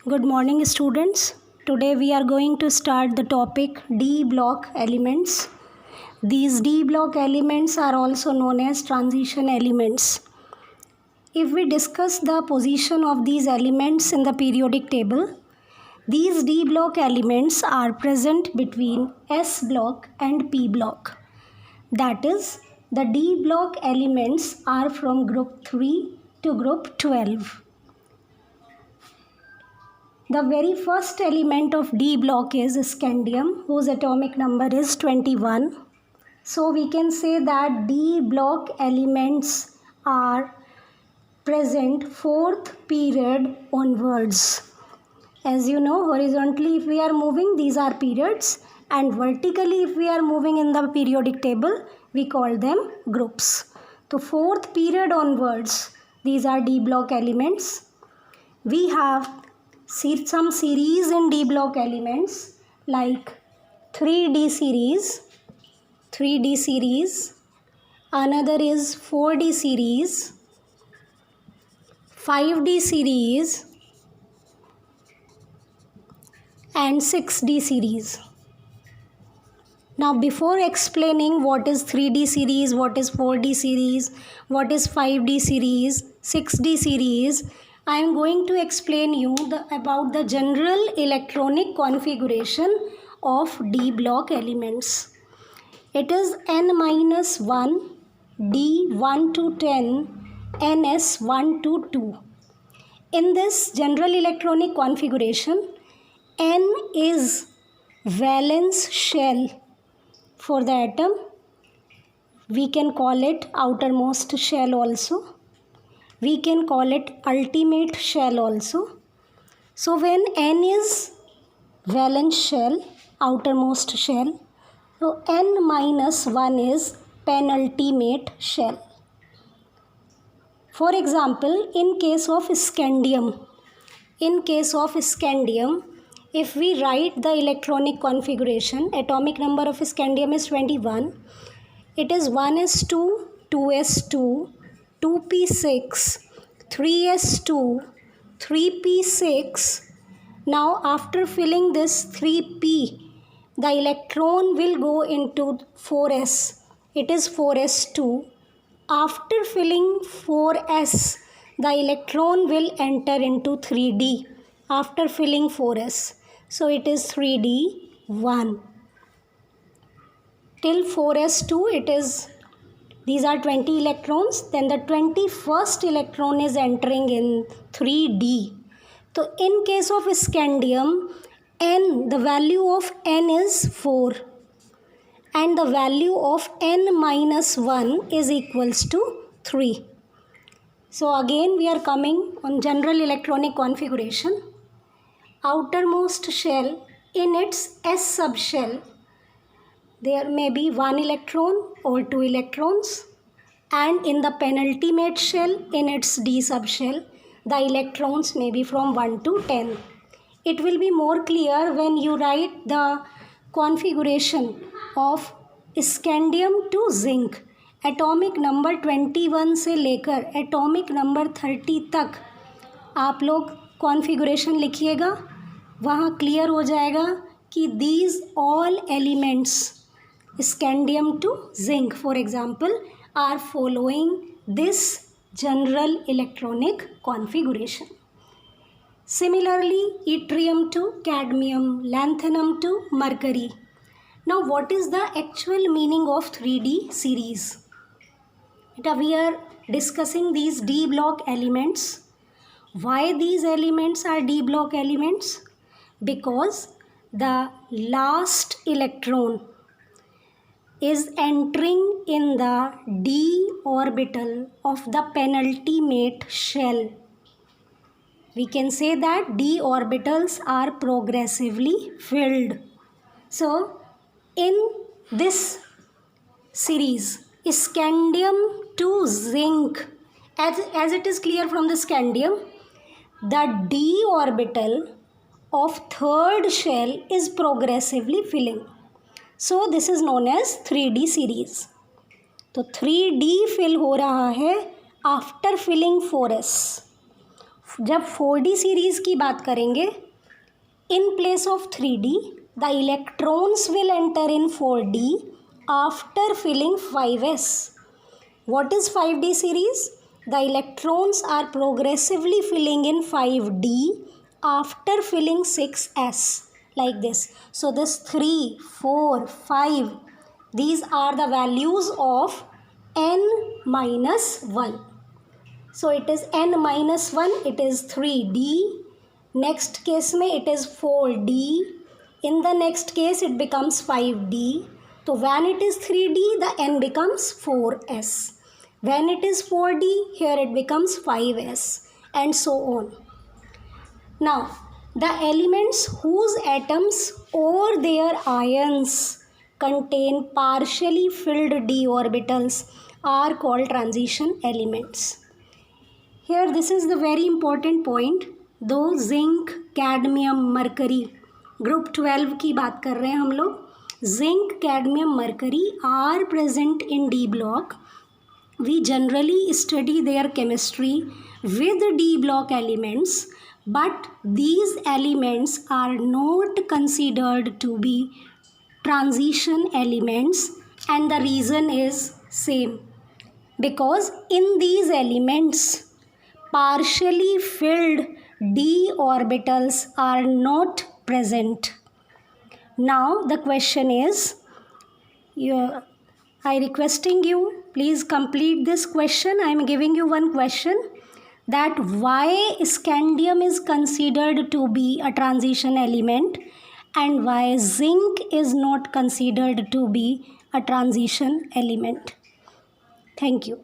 Good morning, students. Today we are going to start the topic D block elements. These D block elements are also known as transition elements. If we discuss the position of these elements in the periodic table, these D block elements are present between S block and P block. That is, the D block elements are from group 3 to group 12. The very first element of D block is scandium, whose atomic number is 21. So we can say that D block elements are present 4th period onwards. As you know, horizontally if we are moving, these are periods, and vertically if we are moving in the periodic table, we call them groups. So 4th period onwards, these are D block elements. We have some series in D block elements like 3D series, another is 4D series, 5D series and 6D series. Now before explaining what is 3D series, what is 4D series, what is 5D series, 6D series, I am going to explain you about the general electronic configuration of D block elements. It is n-1, D 1 to 10, ns 1 to 2. In this general electronic configuration, n is valence shell for the atom. We can call it outermost shell also. We can call it ultimate shell also. So when n is valence shell, outermost shell, so n-1 is penultimate shell. For example, in case of scandium, if we write the electronic configuration, atomic number of scandium is 21. It is 1s2, 2s2, 2p6, 3s2, 3p6. Now after filling this 3p, the electron will go into 4s. It is 4s2. After filling 4s, the electron will enter into 3d after filling 4s. So it is 3d1. Till 4s2, these are 20 electrons. Then the 21st electron is entering in 3d. So in case of scandium, n, the value of n is 4. And the value of n-1 is equals to 3. So again we are coming on general electronic configuration. Outermost shell, in its S subshell, there may be 1 electron or 2 electrons, and in the penultimate shell, in its D subshell, the electrons may be from 1 to 10. It will be more clear when you write the configuration of scandium to zinc. Atomic number 21 से लेकर atomic number 30 तक आप लोग configuration लिखिएगा, वहाँ clear हो जाएगा कि these all elements scandium to zinc for example are following this general electronic configuration. Similarly, yttrium to cadmium, lanthanum to mercury. Now what is the actual meaning of 3D series? We are discussing these D block elements. Why these elements are D block elements? Because the last electron is entering in the D orbital of the penultimate shell. We can say that D orbitals are progressively filled. So in this series, scandium to zinc, as it is clear from the scandium, the D orbital of third shell is progressively filling. So this is known as 3D series. तो 3D fill हो रहा है after filling 4s. जब 4D series की बात करेंगे, in place of 3D, the electrons will enter in 4D after filling 5s. What is 5D series? The electrons are progressively filling in 5D after filling 6s, like this. So this 3, 4, 5, these are the values of n minus 1. So it is n minus 1, it is 3D. Next case में it is 4D. In the next case it becomes 5D. So when it is 3D, the n becomes 4s. When it is 4D, here it becomes 5s, and so on. Now, the elements whose atoms or their ions contain partially filled d orbitals are called transition elements. Here this is the very important point. दो zinc, cadmium, mercury, group 12 की बात कर रहे हैं हम लोग. Zinc, cadmium, mercury are present in D block. We generally study their chemistry with D block elements, but these elements are not considered to be transition elements, and the reason is same, because in these elements partially filled d orbitals are not present. Now the question is, I requesting you, please complete this question. I am giving you one question, that why scandium is considered to be a transition element and why zinc is not considered to be a transition element. Thank you.